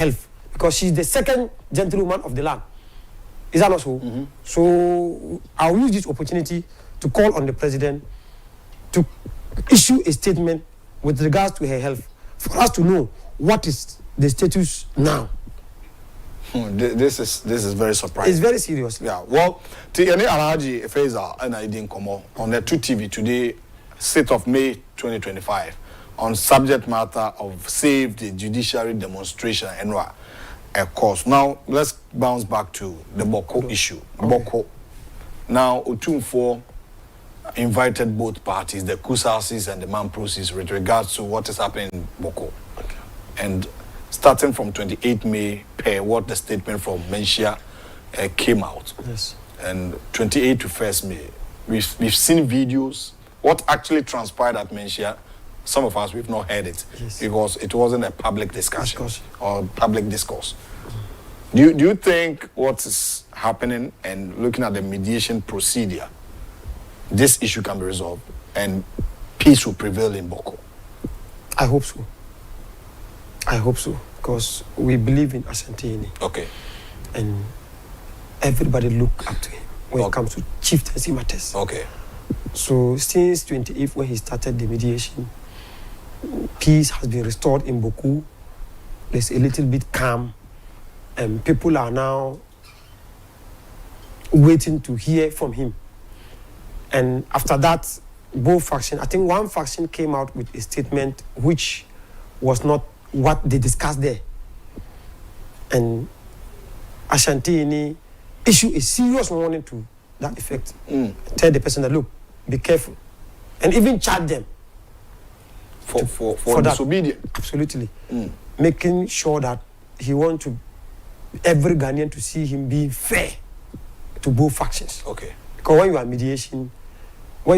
health, because she's the second gentlewoman of the land. Is that not so? So I'll use this opportunity to call on the president to issue a statement with regards to her health, for us to know what is the status now. This is very surprising. It's very serious. Yeah. Well, Tiani Alhaji Feza and I didn't come on the 2TV today, 6th of May 2025, on subject matter of Save the Judiciary demonstration and a course. Now let's bounce back to the Boko issue. Boko. Now Otumfo invited both parties, the Kusasis and the Mamprosis, with regards to what is happening in Boko. Okay. And starting from 28 May, per what the statement from Menchia came out. Yes. And 28 to 1st May, we've seen videos. What actually transpired at Menchia, some of us, we've not heard it. Yes. Because it wasn't a public discussion or public discourse. Do you think what is happening and looking at the mediation procedure, this issue can be resolved and peace will prevail in Boko? I hope so. I hope so, because we believe in Ashanti. Okay. And everybody look up to him when it comes to chieftaincy matters. Okay. So since 28th, when he started the mediation, peace has been restored in Boku. There's a little bit calm, and people are now waiting to hear from him. And after that, both factions, I think one faction came out with a statement which was not what they discussed there. And Ashanti issue a serious warning to that effect. Tell the person that, look, be careful. And even charge them. For disobedience. Absolutely. Making sure that he wants to every Ghanaian to see him being fair to both factions. Okay. Because when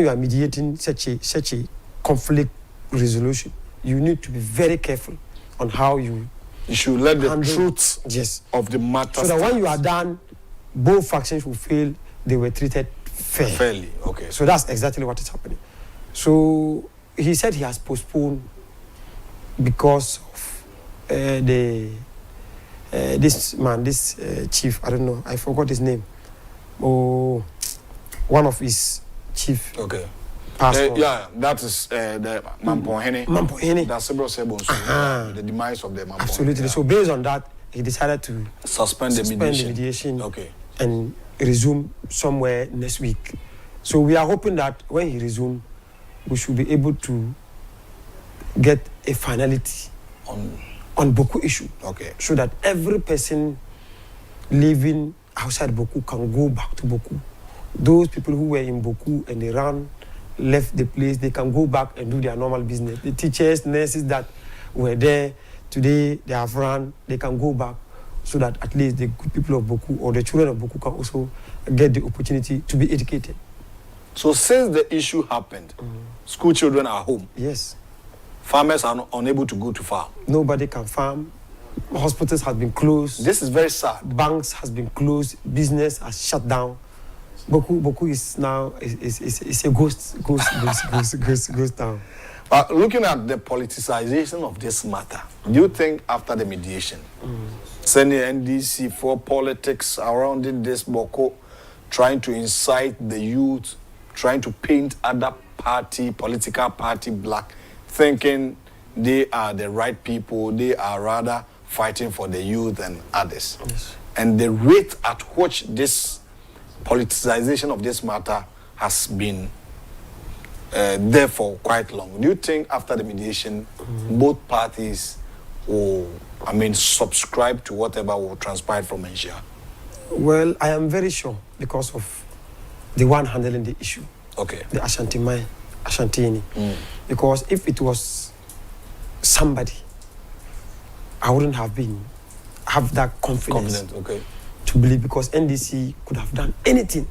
you are mediating such a conflict resolution, you need to be very careful on how you should let the handle, truth of the matter, so that when you are done, both factions will feel they were treated fairly. Okay. So that's exactly what is happening. So he said he has postponed because of this man, this chief, I don't know, I forgot his name. Oh, one of his chief. Okay. Yeah, that is the Mampohene. Mampohene. That's several sebons. The demise of the Mampohene. Absolutely. Yeah. So based on that, he decided to suspend the mediation. Okay. And resume somewhere next week. So we are hoping that when he resumes, we should be able to get a finality on Boku issue. Okay. So that every person living outside Boku can go back to Boku. Those people who were in Boku and they left the place, they can go back and do their normal business. The teachers, nurses that were there today, they have run, they can go back, so that at least the good people of Boku or the children of Boku can also get the opportunity to be educated. So since the issue happened, school children are home. Yes. Farmers are unable to go to farm. Nobody can farm. Hospitals have been closed. This is very sad. Banks has been closed. Business has shut down. Boku is now is a ghost town. But looking at the politicization of this matter, do you think after the mediation, sending NDC for politics around in this Boko, trying to incite the youth, trying to paint other political party black, thinking they are the right people, they are rather fighting for the youth and others. Yes. And the rate at which this politicization of this matter has been there for quite long. Do you think after the mediation, both parties will, subscribe to whatever will transpire from Asia? Well, I am very sure because of the one handling the issue. Okay. The Ashantini. Because if it was somebody, I wouldn't have that confidence. Okay. To believe, because NDC could have done anything.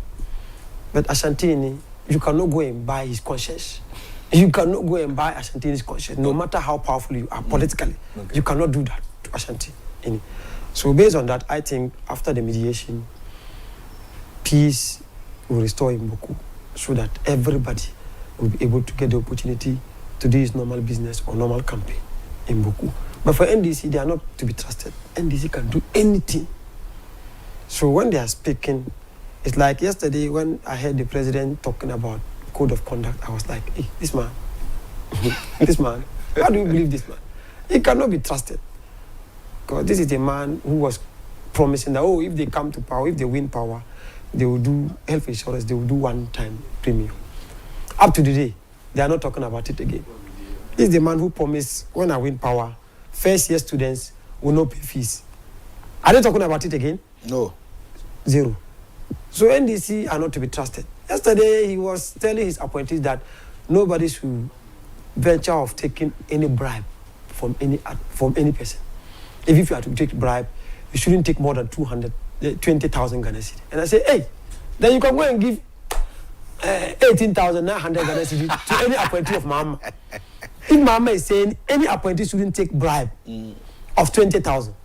But Ashantini, you cannot go and buy his conscience. You cannot go and buy Ashantini's conscience, no matter how powerful you are politically. Okay. You cannot do that to Ashantini. So based on that, I think after the mediation, peace will restore in Boku, so that everybody will be able to get the opportunity to do his normal business or normal campaign in Boku. But for NDC, they are not to be trusted. NDC can do anything. So when they are speaking, it's like yesterday when I heard the president talking about code of conduct, I was like, hey, this man, this man, how do you believe this man? He cannot be trusted. Because this is a man who was promising that, oh, if they come to power, if they win power, they will do health insurance, they will do one-time premium. Up to today, they are not talking about it again. This is the man who promised, when I win power, first-year students will not pay fees. Are they talking about it again? No. Zero. So NDC are not to be trusted. Yesterday, he was telling his appointees that nobody should venture of taking any bribe from any person. If you are to take bribe, you shouldn't take more than 20,000 Ghana cedi. And I say, hey, then you can go and give 18,900 Ghana cedi to any appointee of Mama. If Mama is saying any appointee shouldn't take bribe of 20,000,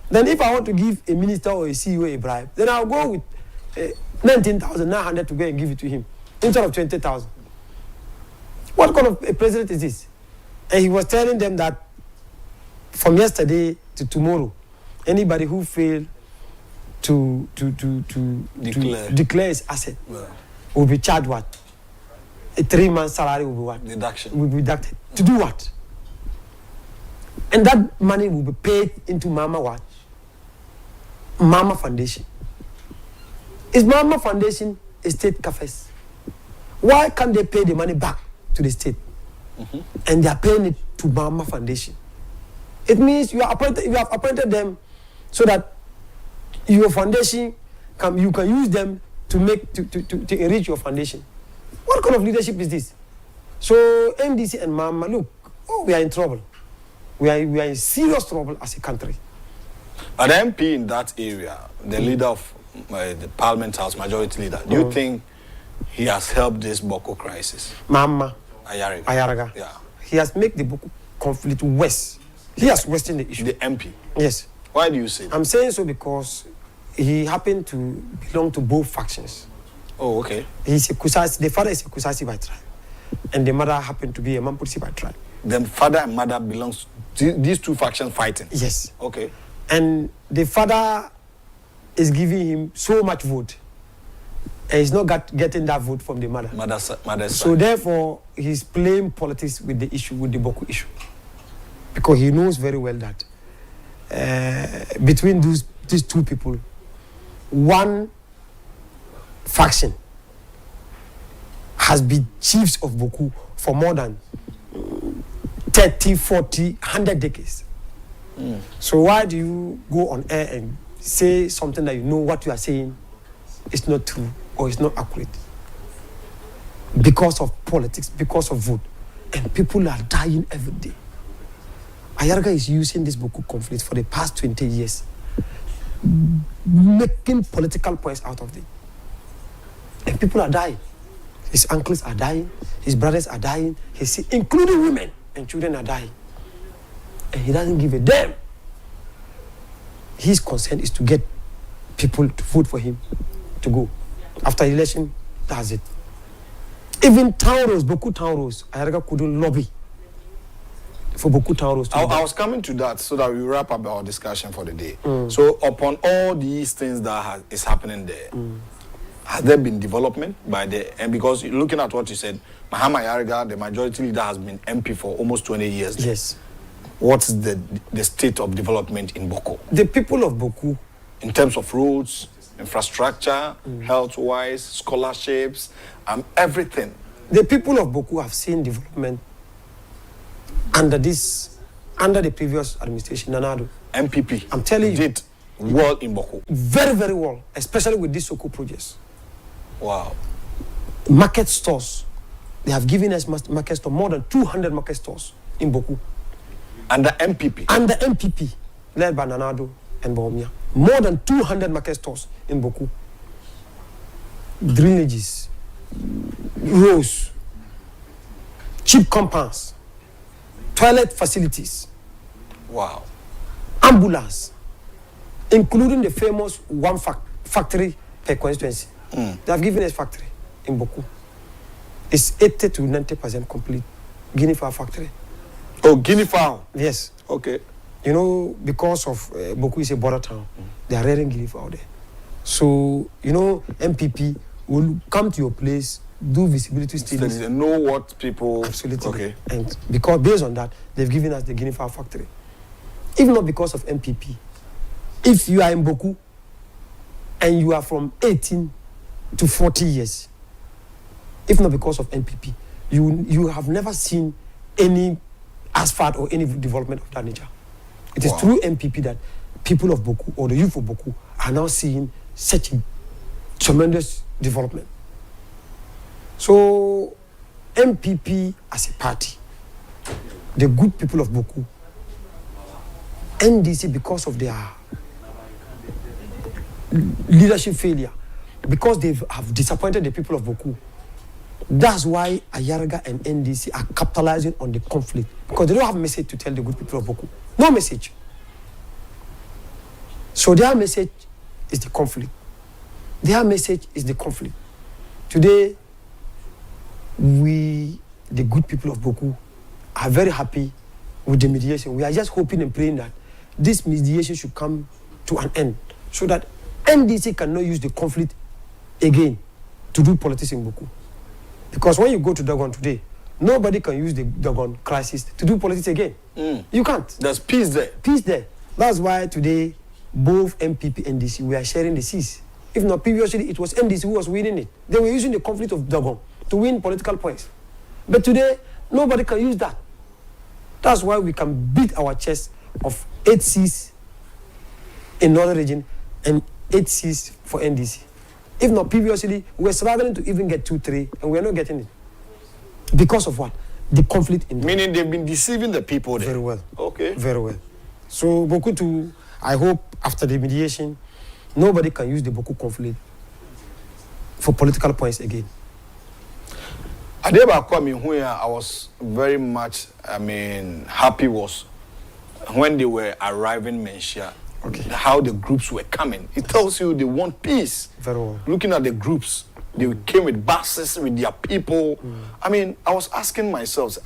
then if I want to give a minister or a CEO a bribe, then I'll go with 19,900 to go and give it to him instead of 20,000. What kind of a president is this? And he was telling them that from yesterday to tomorrow, anybody who failed to declare his asset will be charged what? A 3-month salary will be what? Deduction. Will be deducted. To do what? And that money will be paid into Mama what? Mama Foundation. Is Mama Foundation a state cafes? Why can't they pay the money back to the state? And they are paying it to Mama Foundation. It means you have appointed them so that your foundation you can use them to enrich your foundation. What kind of leadership is this? So NDC and Mama, look, we are in trouble. We are in serious trouble as a country. But the MP in that area, the leader of the Parliament House, majority leader, do you think he has helped this Boko crisis? Mama Ayaraga. Yeah. He has made the Boko conflict worse. He has worsened the issue. The MP? Yes. Why do you say that? I'm saying so because he happened to belong to both factions. Oh, okay. He's a Kusasi, the father is a Kusasi by tribe, and the mother happened to be a Mampursi by tribe. The father and mother belongs to these two factions fighting? Yes. Okay. And the father is giving him so much vote, and he's not getting that vote from the mother. Mother's so side. therefore, he's playing politics with the issue, with the Boko issue. Because he knows very well that between these two people, one faction has been chiefs of Boko for more than 30, 40, 100 decades. So why do you go on air and say something that you know what you are saying is not true or is not accurate? Because of politics, because of vote. And people are dying every day. Ayaraga is using this Boko conflict for the past 20 years, making political points out of it. And people are dying. His uncles are dying, his brothers are dying, including women and children are dying. And he doesn't give a damn. His concern is to get people to vote for him to go. After the election, that's it. Even town roads, Boko town roads, Ayaraga couldn't lobby for Boko town roads. I was coming to that so that we wrap up our discussion for the day. So upon all these things that is happening there, has there been development by and because looking at what you said, Mahama Ayaraga, the majority leader, has been MP for almost 20 years there. Yes. What's the state of development in Boko? The people of Boko, in terms of roads, infrastructure, health-wise, scholarships, everything. The people of Boko have seen development under the previous administration, Nanado. MPP. I'm telling you. Did well in Boko. Very, very well, especially with these Soko projects. Wow. Market stores. They have given us market stores, more than 200 market stores in Boko. Under MPP? Under MPP, led by Nanado and Bawumia. More than 200 market stores in Boko. Drainages, roads, cheap compounds, toilet facilities. Wow. Ambulance, including the famous one factory per constituency. They have given us factory in Boko. It's 80 to 90% complete. Guinea fowl factory. Oh, Guinea fowl? Yes. Okay. you know, because of Boku is a border town, they are raring grief out there. So, you know, MPP will come to your place, do visibility studies. And know what people... Absolutely. Okay. And because based on that, they've given us the Guinea fowl factory. If not because of MPP, if you are in Boku and you are from 18 to 40 years, if not because of MPP, you have never seen any asphalt or any development of that nature. It is through MPP that people of Boku or the youth of Boku are now seeing such a tremendous development. So, MPP as a party, the good people of Boku, NDC because of their leadership failure, because they have disappointed the people of Boku. That's why Ayaraga and NDC are capitalizing on the conflict, because they don't have a message to tell the good people of Boku. No message. So their message is the conflict. Their message is the conflict. Today, we, the good people of Boku, are very happy with the mediation. We are just hoping and praying that this mediation should come to an end, so that NDC cannot use the conflict again to do politics in Boku. Because when you go to Dogon today, nobody can use the Dogon crisis to do politics again. You can't. There's peace there. Peace there. That's why today, both MPP and NDC, we are sharing the seas. If not, previously, it was NDC who was winning it. They were using the conflict of Dogon to win political points. But today, nobody can use that. That's why we can beat our chest of 8 seats in Northern region and 8 seats for NDC. If not, previously, we were struggling to even get 2, 3, and we are not getting it. Because of what? The conflict in... Meaning they've been deceiving the people there. Very well. Okay. Very well. So, Boku too, I hope after the mediation, nobody can use the Boku conflict for political points again. Where I was very much, happy was when they were arriving in Menchia, how the groups were coming. It tells you they want peace. Very well. Looking at the groups, they came with buses, with their people. I was asking myself,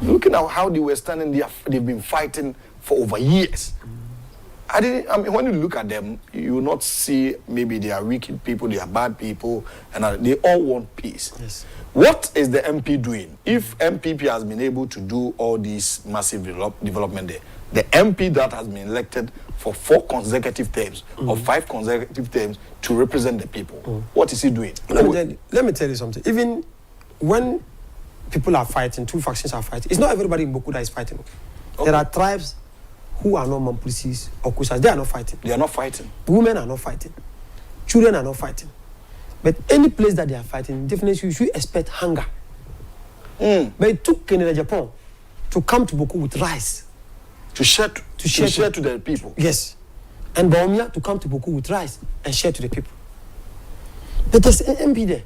looking at how they were standing there, they've been fighting for over years. When you look at them, you will not see maybe they are wicked people, they are bad people, and they all want peace. Yes. What is the MP doing? If MPP has been able to do all these massive development there, the MP that has been elected for 4 consecutive terms or 5 consecutive terms to represent the people, what is he doing? Let me tell you something. Even when people are fighting, 2 factions are fighting, it's not everybody in Boku that is fighting. There are tribes who are not Mampusis or Kusas. They are not fighting. They are not fighting. Women are not fighting. Children are not fighting. But any place that they are fighting, definitely you should expect hunger. But it took Agyapong to come to Boku with rice. To share to the people. Yes. And Baumia to come to Boku with rice and share to the people. But there's an MP there.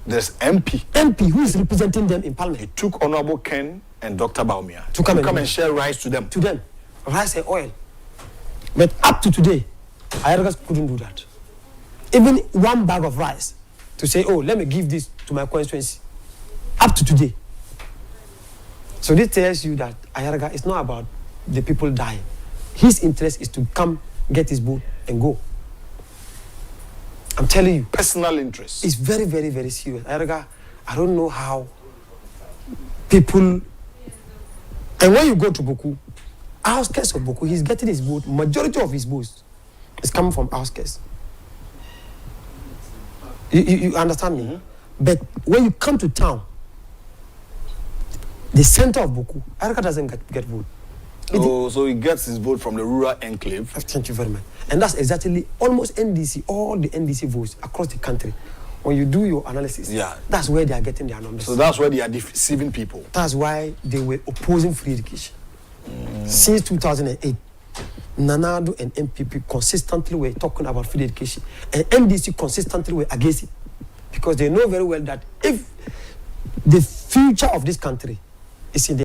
There's MP. MP who is representing them in Parliament. He took Honorable Ken and Dr. Baumia to come and share rice to them. To them. Rice and oil. But up to today, Ayaragas couldn't do that. Even 1 bag of rice to say, oh, let me give this to my constituency. Up to today. So this tells you that Ayaraga is not about the people dying. His interest is to come, get his boat, and go. I'm telling you. Personal interest. It's very, very, very serious. Ayaraga, I don't know how people... And when you go to Boku, outskirts of Boku, he's getting his boat. Majority of his boats is coming from outskirts. You understand me? But when you come to town, the center of Boku, Ayaraga doesn't get vote. So he gets his vote from the rural enclave. Thank you very much. And that's exactly almost NDC, all the NDC votes across the country. When you do your analysis, that's where they are getting their numbers. So that's where they are deceiving people. That's why they were opposing free education. Since 2008, Nanado and MPP consistently were talking about free education, and NDC consistently were against it, because they know very well that if the future of this country is in the